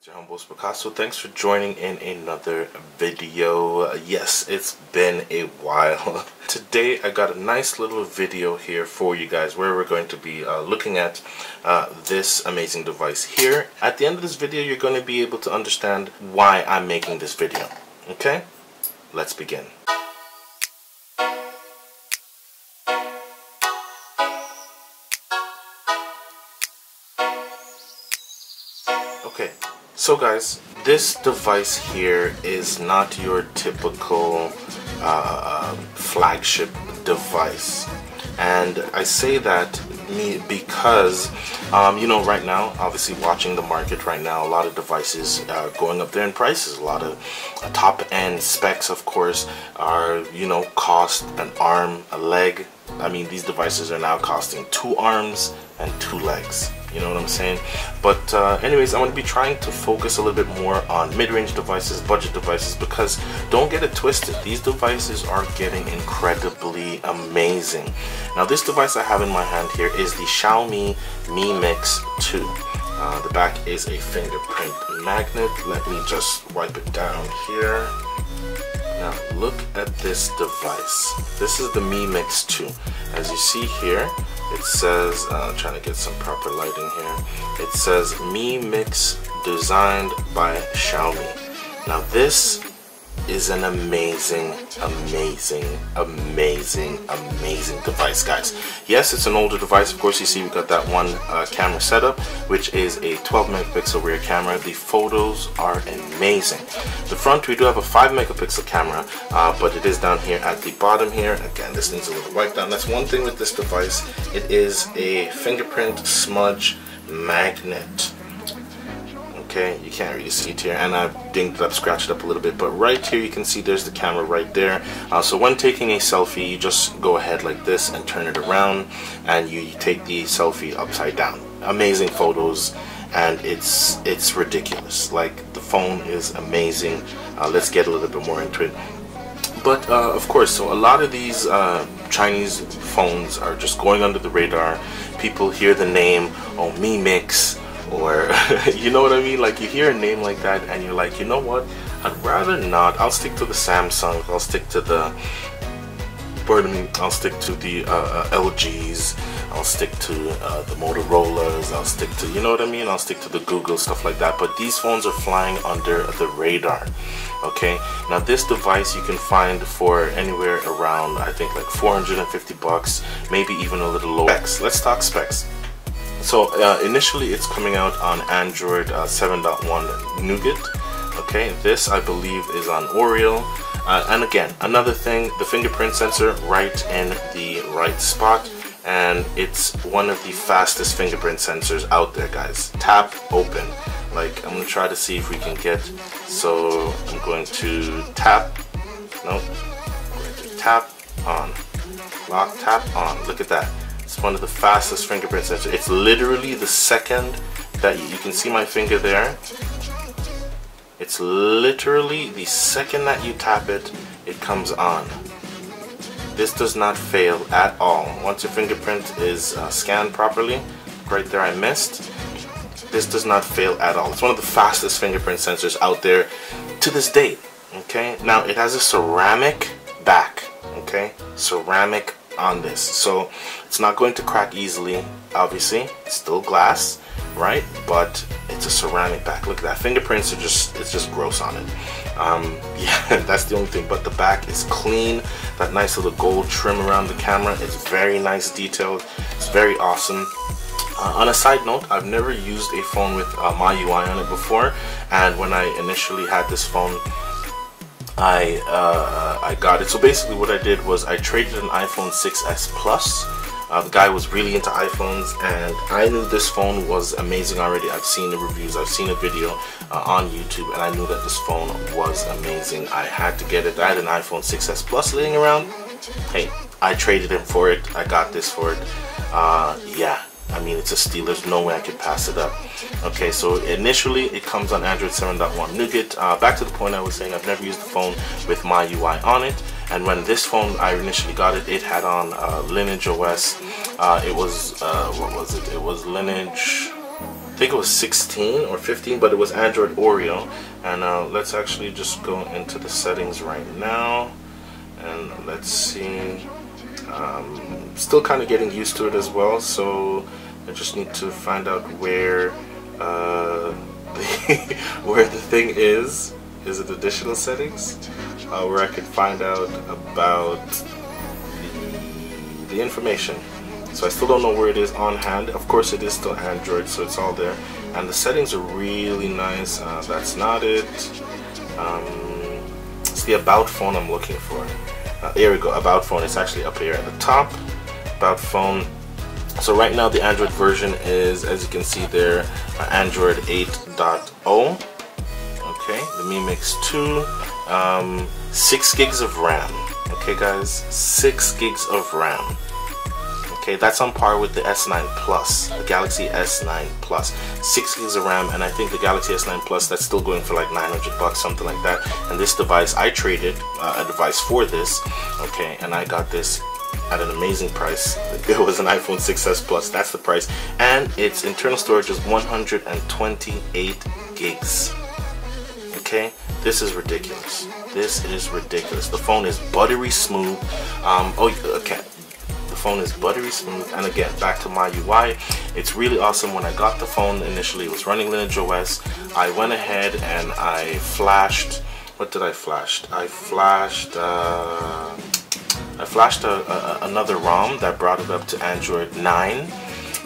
Your humble Picaso. Thanks for joining in another video. Yes, it's been a while. Today I got a nice little video here for you guys where we're going to be looking at this amazing device here. At the end of this video you're going to be able to understand why I'm making this video. Okay? Let's begin. Okay. So guys, this device here is not your typical flagship device, and I say that because you know, right now, obviously watching the market right now, a lot of devices are going up there in prices. A lot of top-end specs, of course, are, you know, cost an arm, a leg. I mean, these devices are now costing 2 arms and 2 legs. You know what I'm saying? But anyways, I'm going to be trying to focus a little bit more on mid-range devices, budget devices, because don't get it twisted, these devices are getting incredibly amazing. Now this device I have in my hand here is the Xiaomi Mi Mix 2. The back is a fingerprint magnet. Let me just wipe it down here. Now look at this device. This is the Mi Mix 2. As you see here, it says, trying to get some proper lighting here, it says Mi Mix designed by Xiaomi. Now this is an amazing device, guys. Yes, it's an older device. Of course, you see we got that one camera setup, which is a 12 megapixel rear camera. The photos are amazing. The front, we do have a 5 megapixel camera, but it is down here at the bottom here. Again, this needs a little wipe down. That's one thing with this device. It is a fingerprint smudge magnet. Okay, you can't really see it here, and I've dinged it up, scratched it up a little bit, but right here you can see there's the camera right there. So when taking a selfie, you just go ahead like this and turn it around, and you take the selfie upside down. Amazing photos, and it's ridiculous. Like, the phone is amazing. Let's get a little bit more into it. But of course, so a lot of these Chinese phones are just going under the radar. People hear the name, oh, Mi Mix, or you know what I mean, like you hear a name like that and you're like, you know what, I'd rather not. I'll stick to the Samsung, I'll stick to the, pardon me, I'll stick to the LGs, I'll stick to the Motorola's, I'll stick to, you know what I mean, I'll stick to the Google, stuff like that. But these phones are flying under the radar. Okay, now this device you can find for anywhere around, I think, like 450 bucks, maybe even a little lower. Specs. Let's talk specs. So initially it's coming out on Android 7.1 Nougat. Okay, this I believe is on Oreo. And again, another thing, the fingerprint sensor right in the right spot, and it's one of the fastest fingerprint sensors out there, guys. Tap, open. Like, I'm gonna try to see if we can get, so I'm going to tap, no, I'm going to tap on, lock, tap on. Look at that. It's one of the fastest fingerprint sensors. It's literally the second that you can see my finger there. It's literally the second that you tap it, it comes on. This does not fail at all. Once your fingerprint is scanned properly, right there I missed, this does not fail at all. It's one of the fastest fingerprint sensors out there to this date. Okay, now it has a ceramic back. Okay, ceramic on this, so it's not going to crack easily. Obviously, it's still glass, right? But it's a ceramic back. Look at that. Fingerprints are just, it's just gross on it. Yeah, that's the only thing. But the back is clean. That nice little gold trim around the camera is very nice, detailed. It's very awesome. On a side note, I've never used a phone with MyUI on it before, and when I initially had this phone, I got it. So basically what I did was I traded an iPhone 6s Plus. The guy was really into iPhones, and I knew this phone was amazing already. I've seen the reviews, I've seen a video on YouTube, and I knew that this phone was amazing. I had to get it. I had an iPhone 6s Plus laying around. Hey, I traded him for it. I got this for it. Yeah, I mean, it's a steal. There's no way I could pass it up. Okay, so initially it comes on Android 7.1 Nougat. Back to the point I was saying, I've never used the phone with MyUI on it. And when this phone, I initially got it, it had on Lineage OS. It was, what was it? It was Lineage, I think it was 16 or 15, but it was Android Oreo. And let's actually just go into the settings right now, and let's see. Still kind of getting used to it as well, so I just need to find out where where the thing is. Is it additional settings? Where I can find out about the information. So I still don't know where it is on hand. Of course it is still Android, so it's all there. And the settings are really nice. That's not it. It's the About Phone I'm looking for. There we go, About Phone. It's actually up here at the top. About Phone. So right now the Android version is, as you can see there, Android 8.0. Okay, the Mi Mix 2, 6 gigs of RAM. Okay guys, 6 gigs of RAM. Okay, that's on par with the S9 Plus, the Galaxy S9 Plus. 6 gigs of RAM, and I think the Galaxy S9 Plus, that's still going for like 900 bucks, something like that. And this device, I traded a device for this, okay, and I got this at an amazing price. It was an iPhone 6s Plus, that's the price. And its internal storage is 128 gigs. Okay, this is ridiculous. This is ridiculous. The phone is buttery smooth. Okay. The phone is buttery smooth, and again, back to my UI, it's really awesome. When I got the phone initially, it was running Lineage OS. I went ahead and I flashed. What did I flash? I flashed another ROM that brought it up to Android 9.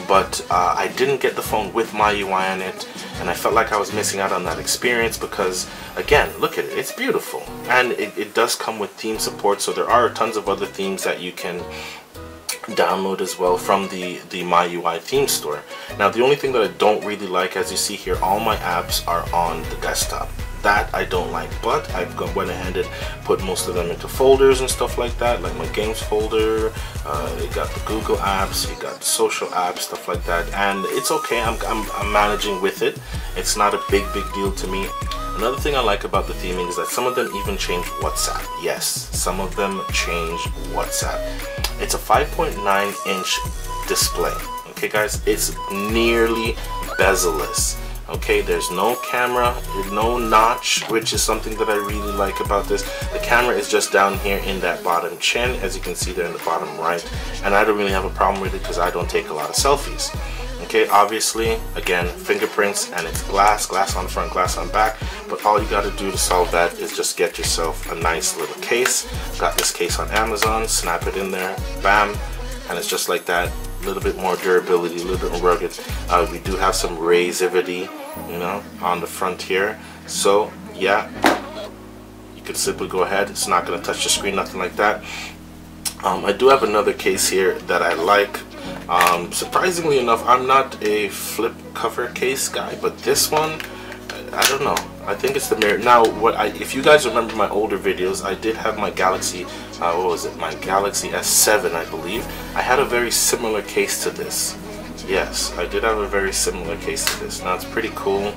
But I didn't get the phone with my UI on it, and I felt like I was missing out on that experience because, again, look at it, it's beautiful. And it does come with theme support, so there are tons of other themes that you can download as well from the MyUI theme store. Now, the only thing that I don't really like, as you see here, all my apps are on the desktop. That I don't like, but I've went ahead and put most of them into folders and stuff like that, like my games folder. You got the Google apps, you got the social apps, stuff like that, and it's okay. I'm managing with it. It's not a big deal to me. Another thing I like about the theming is that some of them even change WhatsApp. Yes, some of them change WhatsApp. It's a 5.9-inch display. Okay, guys, it's nearly bezel-less. Okay, there's no camera, no notch, which is something that I really like about this. The camera is just down here in that bottom chin, as you can see there in the bottom right, and I don't really have a problem with it because I don't take a lot of selfies. Okay, obviously, again, fingerprints, and it's glass on front, glass on back, but all you got to do to solve that is just get yourself a nice little case. Got this case on Amazon, snap it in there, bam, and it's just like that. A little bit more durability, a little bit more rugged. We do have some razivity, you know, on the front here. So yeah, you could simply go ahead. It's not going to touch the screen, nothing like that. I do have another case here that I like. Surprisingly enough, I'm not a flip cover case guy, but this one, I don't know. I think it's the mirror. Now, if you guys remember my older videos, I did have my Galaxy, what was it? My Galaxy S7, I believe. I had a very similar case to this. Yes, I did have a very similar case to this. Now, it's pretty cool.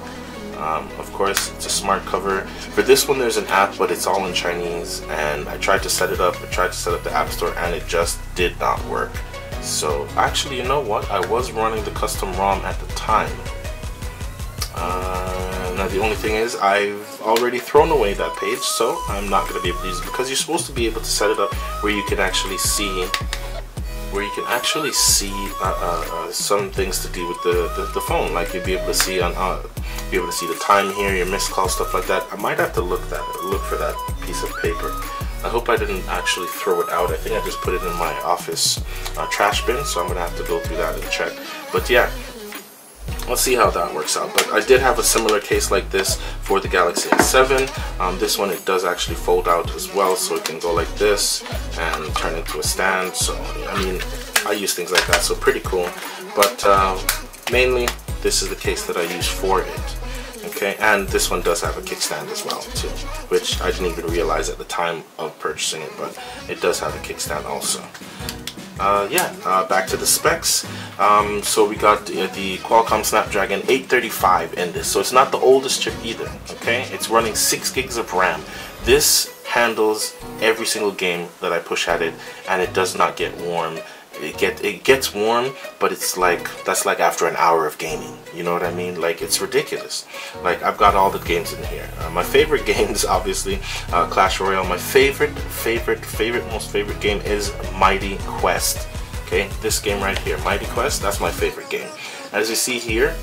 Of course, it's a smart cover. For this one, there's an app, but it's all in Chinese. And I tried to set it up. I tried to set up the App Store, and it just did not work. So, actually, you know what? I was running the custom ROM at the time. Now the only thing is I've already thrown away that page, so I'm not going to be able to use it because you're supposed to be able to set it up where you can actually see some things to do with the phone. Like you'd be able to see the time here, your missed call, stuff like that. I might have to look for that piece of paper. I hope I didn't actually throw it out. I think I just put it in my office trash bin, so I'm gonna have to go through that and check. But yeah, let's see how that works out. But I did have a similar case like this for the Galaxy S7. This one, it does actually fold out as well, so it can go like this and turn into a stand. So I mean, I use things like that, so pretty cool. But mainly, this is the case that I use for it. Okay, and this one does have a kickstand as well too, which I didn't even realize at the time of purchasing it, but it does have a kickstand also. Back to the specs. So we got the Qualcomm Snapdragon 835 in this, so it's not the oldest chip either. Okay, it's running 6 gigs of RAM. This handles every single game that I push at it, and it does not get warm it gets warm, but it's like, that's like after an hour of gaming, you know what I mean? Like, it's ridiculous. Like, I've got all the games in here. My favorite games, obviously, Clash Royale. My most favorite game is Mighty Quest. Okay, this game right here, Mighty Quest, that's my favorite game. As you see here,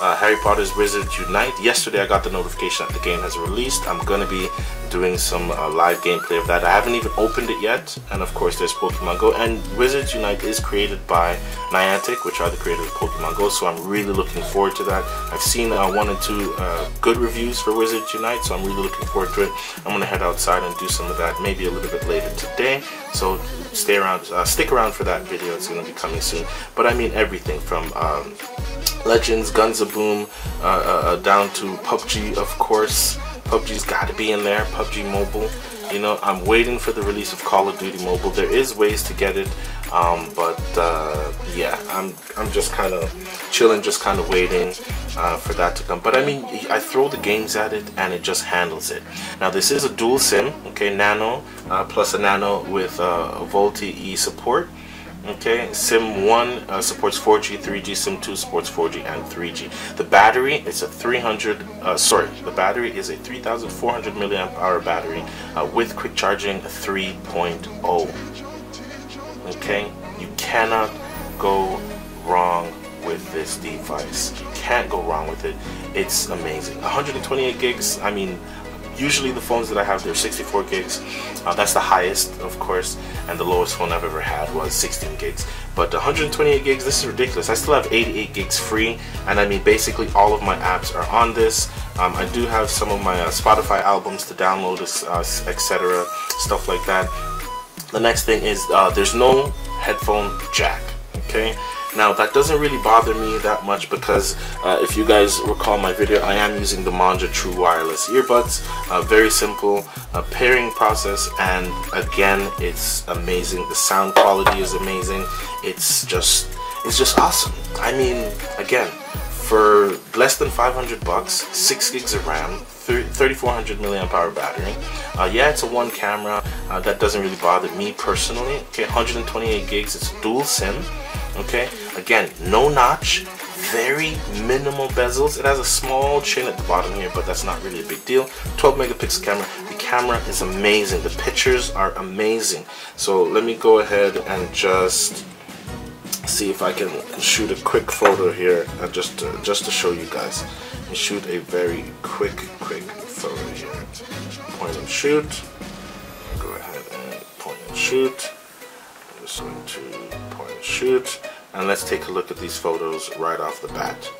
Harry Potter's Wizards Unite. Yesterday I got the notification that the game has released. I'm gonna be doing some live gameplay of that. I haven't even opened it yet, and of course there's Pokemon Go, and Wizards Unite is created by Niantic, which are the creators of Pokemon Go, so I'm really looking forward to that. I've seen 1 and 2 good reviews for Wizards Unite, so I'm really looking forward to it. I'm gonna head outside and do some of that maybe a little bit later today, so stay around, stick around for that video. It's gonna be coming soon. But I mean everything from Legends, Guns of Boom, down to PUBG, of course. PUBG's got to be in there. PUBG Mobile. You know, I'm waiting for the release of Call of Duty Mobile. There is ways to get it, but yeah, I'm just kind of chilling, just kind of waiting for that to come. But I mean, I throw the games at it and it just handles it. Now this is a dual SIM, okay, Nano plus a Nano with VoLTE E support. Okay, SIM 1 supports 4G, 3G, SIM 2 supports 4G and 3G. The battery is a the battery is a 3,400 milliamp hour battery with quick charging 3.0. Okay, you cannot go wrong with this device. You can't go wrong with it. It's amazing. 128 gigs. I mean, usually the phones that I have, they're 64 gigs. That's the highest, of course, and the lowest phone I've ever had was 16 gigs. But 128 gigs, this is ridiculous. I still have 88 gigs free, and I mean basically all of my apps are on this. I do have some of my Spotify albums to download, etc., stuff like that. The next thing is there's no headphone jack, okay? Now that doesn't really bother me that much because if you guys recall my video, I am using the Monja True Wireless earbuds. Very simple pairing process, and again, it's amazing. The sound quality is amazing. It's just awesome. I mean, again, for less than 500 bucks, 6 gigs of RAM, 3,400 milliamp hour battery. Yeah, it's a one camera. That doesn't really bother me personally. Okay, 128 gigs. It's dual SIM. Okay, again, no notch, very minimal bezels. It has a small chin at the bottom here, but that's not really a big deal. 12 megapixel camera. The camera is amazing. The pictures are amazing. So let me go ahead and just see if I can shoot a quick photo here, just to show you guys. Let me shoot a very quick photo here. Point and shoot. Go ahead and point and shoot. I'm just going to point and shoot, and let's take a look at these photos right off the bat.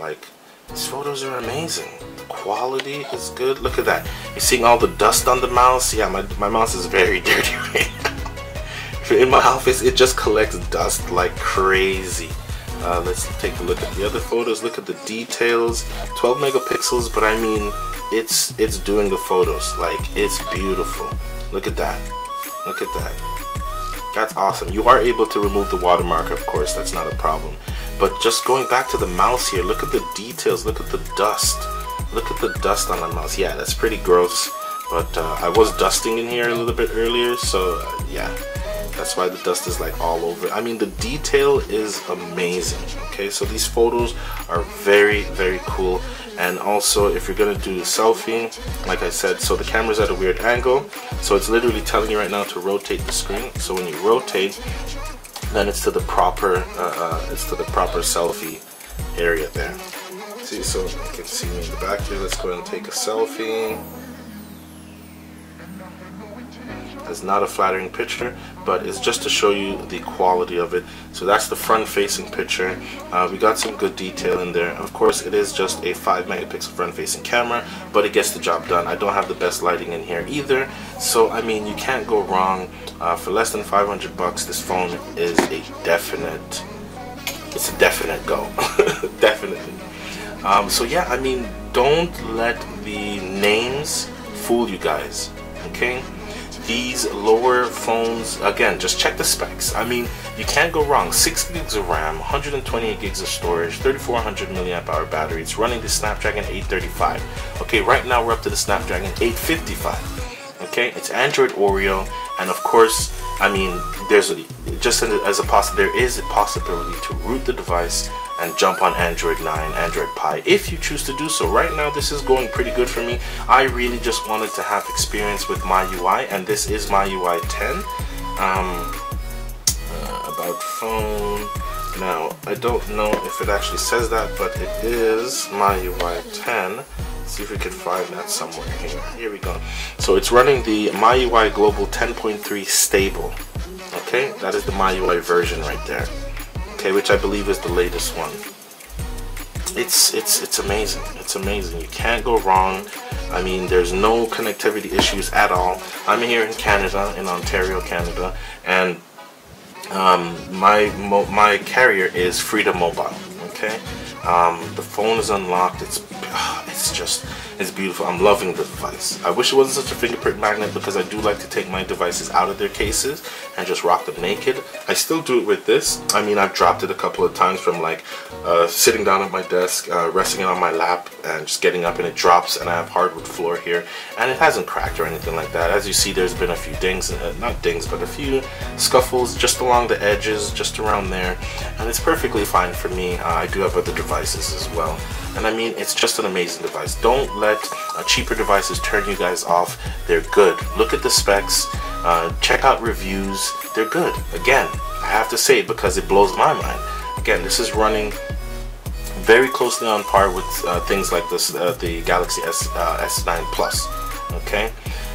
Like, these photos are amazing. The quality is good. Look at that. You're seeing all the dust on the mouse. Yeah, my mouse is very dirty right now. In my office, it just collects dust like crazy. Let's take a look at the other photos. Look at the details. 12 megapixels, but I mean, it's doing the photos. Like, it's beautiful. Look at that. Look at that. That's awesome. You are able to remove the watermark, of course. That's not a problem. But just going back to the mouse here, look at the details. Look at the dust. Look at the dust on the mouse. Yeah, that's pretty gross. But I was dusting in here a little bit earlier, so yeah. That's why the dust is like all over. I mean, the detail is amazing. Okay, so these photos are very cool. And also, if you're gonna do a selfie, like I said, so the camera's at a weird angle, so it's literally telling you right now to rotate the screen. So when you rotate, then it's to the proper selfie area there. See, so you can see me in the back here. Let's go ahead and take a selfie. It's not a flattering picture, but it's just to show you the quality of it. So that's the front facing picture. We got some good detail in there. Of course, it is just a 5 megapixel front facing camera, but it gets the job done. I don't have the best lighting in here either, so I mean, you can't go wrong. For less than 500 bucks, this phone is a definite go. Definitely. So yeah, I mean, don't let the names fool you guys, okay? These lower phones, again, just check the specs. I mean, you can't go wrong. 6 gigs of RAM, 128 gigs of storage, 3,400 milliamp hour battery. It's running the Snapdragon 835. Okay, right now we're up to the Snapdragon 855. Okay, it's Android Oreo, and of course, I mean, there is a possibility to root the device and jump on Android 9, Android Pie, if you choose to do so. Right now, this is going pretty good for me. I really just wanted to have experience with MyUI, and this is MyUI 10. About phone. Now, I don't know if it actually says that, but it is MyUI 10. Let's see if we can find that somewhere here. Here we go. So it's running the MyUI Global 10.3 stable. Okay, that is the MyUI version right there. Okay, which I believe is the latest one. It's amazing. It's amazing. You can't go wrong. I mean, there's no connectivity issues at all. I'm here in Canada, in Ontario, Canada, and my carrier is Freedom Mobile. Okay, the phone is unlocked. It's beautiful. I'm loving the device. I wish it wasn't such a fingerprint magnet, because I do like to take my devices out of their cases and just rock them naked. I still do it with this. I mean, I've dropped it a couple of times from like sitting down at my desk, resting it on my lap, and just getting up, and it drops, and I have hardwood floor here, and it hasn't cracked or anything like that. As you see, there's been a few dings, not dings, but a few scuffles just along the edges, just around there, and it's perfectly fine for me. I do have other devices as well. And I mean, it's just an amazing device. Don't let cheaper devices turn you guys off. They're good. Look at the specs. Check out reviews. They're good. Again, I have to say it because it blows my mind. Again, this is running very closely on par with things like this, the Galaxy S9 Plus. Okay,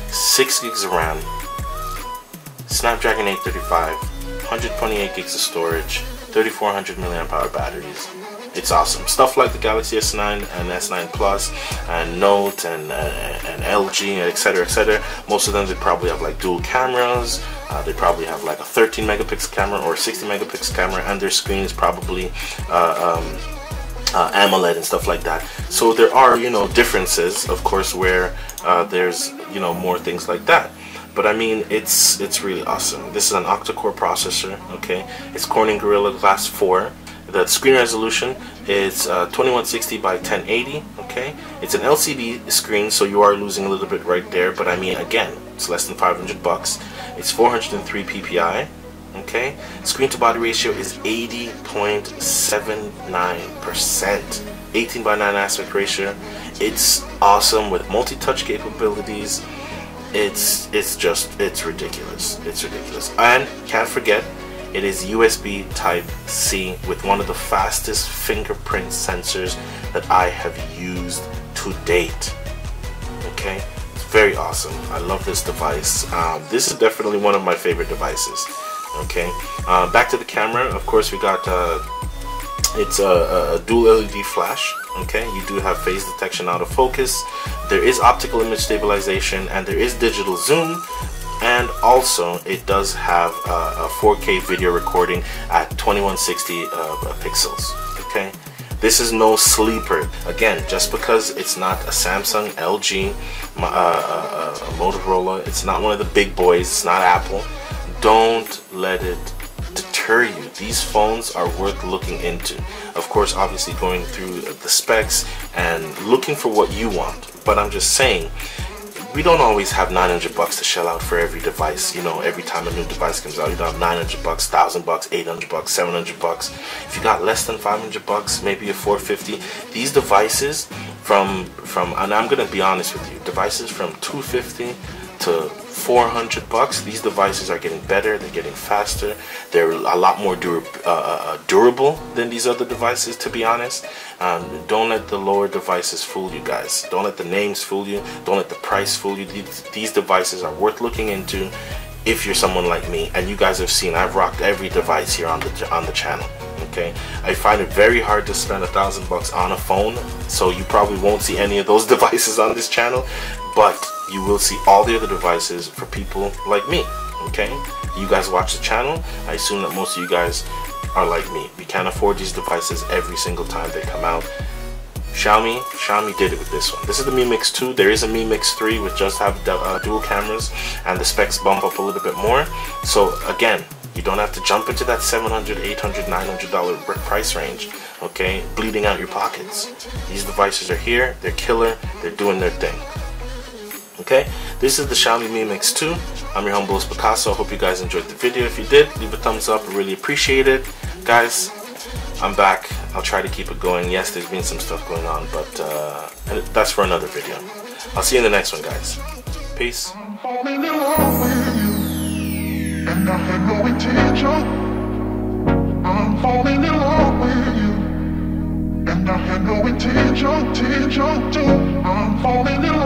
6 gigs of RAM, Snapdragon 835, 128 gigs of storage, 3400 milliamp hour batteries. It's awesome. Stuff like the Galaxy S9 and S9 Plus and Note and LG, etc., etc. Most of them, they probably have like dual cameras. They probably have like a 13 megapixel camera or 60 megapixel camera, and their screen is probably AMOLED and stuff like that. So there are, you know, differences, of course, where there's, you know, more things like that. But I mean, it's really awesome. This is an octa-core processor. Okay, it's Corning Gorilla Glass 4. The screen resolution is 2160 by 1080. Okay, it's an LCD screen, so you are losing a little bit right there. But I mean, again, it's less than $500. It's 403 ppi. Okay, screen to body ratio is 80.79%. 18:9 aspect ratio. It's awesome with multi-touch capabilities. It's ridiculous. It's ridiculous. And can't forget, it is USB Type-C with one of the fastest fingerprint sensors that I have used to date. Okay, it's very awesome. I love this device. This is definitely one of my favorite devices. Okay, back to the camera. Of course, we got it's a dual LED flash. Okay, you do have phase detection, autofocus. There is optical image stabilization, and there is digital zoom. And also, it does have a 4K video recording at 2160 pixels. Okay, this is no sleeper. Again, just because it's not a Samsung, LG, Motorola, it's not one of the big boys, it's not Apple. Don't let it deter you. These phones are worth looking into. Of course, obviously going through the specs and looking for what you want. But I'm just saying, we don't always have $900 to shell out for every device. You know, every time a new device comes out, you don't have $900, $1,000, $800, $700. If you got less than $500, maybe a $450. These devices from, and I'm gonna be honest with you, devices from $250 to $400, these devices are getting better, they're getting faster, they're a lot more durable than these other devices, to be honest. Don't let the lower devices fool you guys. Don't let the names fool you. Don't let the price fool you. These devices are worth looking into if you're someone like me. And you guys have seen, I've rocked every device here on the channel. Okay, I find it very hard to spend $1,000 on a phone, so you probably won't see any of those devices on this channel, but you will see all the other devices for people like me. Okay, you guys watch the channel. I assume that most of you guys are like me. We can't afford these devices every single time they come out. Xiaomi did it with this one. This is the Mi Mix 2. There is a Mi Mix 3 which just have dual cameras, and the specs bump up a little bit more. So again, you don't have to jump into that $700, $800, $900 price range. Okay, bleeding out your pockets. These devices are here. They're killer. They're doing their thing. Okay, this is the Xiaomi Mi Mix 2. I'm your humble host Picaso. I hope you guys enjoyed the video. If you did, leave a thumbs up. I really appreciate it. Guys, I'm back. I'll try to keep it going. Yes, there's been some stuff going on, but that's for another video. I'll see you in the next one, guys. Peace. I'm falling in love with you, and I had no intention. I'm falling in love with you, and I had no intention to. I'm falling in love.